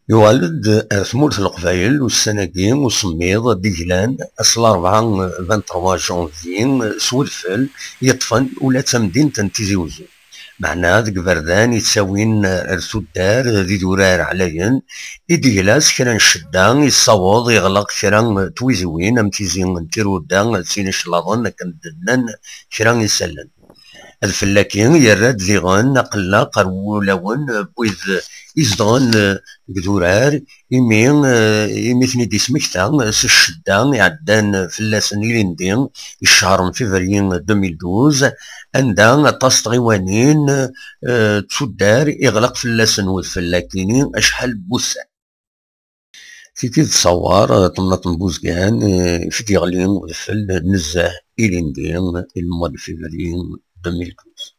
يوالد ثمورة القبايل والسناقين وسميض ديجلان أصل 23 جونفي سولفل يطفن ولا تمدين تنتيزي وزو معنا ذك بردان يتساوين رسو الدار ذي دورار عليا يديلاس كرا نشدان يصوض يغلق كرا تويزوين امتيزين نتيرو دان سين شلاضن كندنن كرا يسلن الفلاكين يراد ذيغان قلا قرولون بويذ يزدغن قدورار إمي ثني دي سمكتا سشدان يعدان فلاسن يليندين الشهر فيفري 2012 عندها طاس غيوانين تسدار يغلق فلاسن والفلاكين أشحال بوسان تيتي تصور طمنات بوزكان في يغلين ودفل نزاه إليندين المواد فيفري 2012.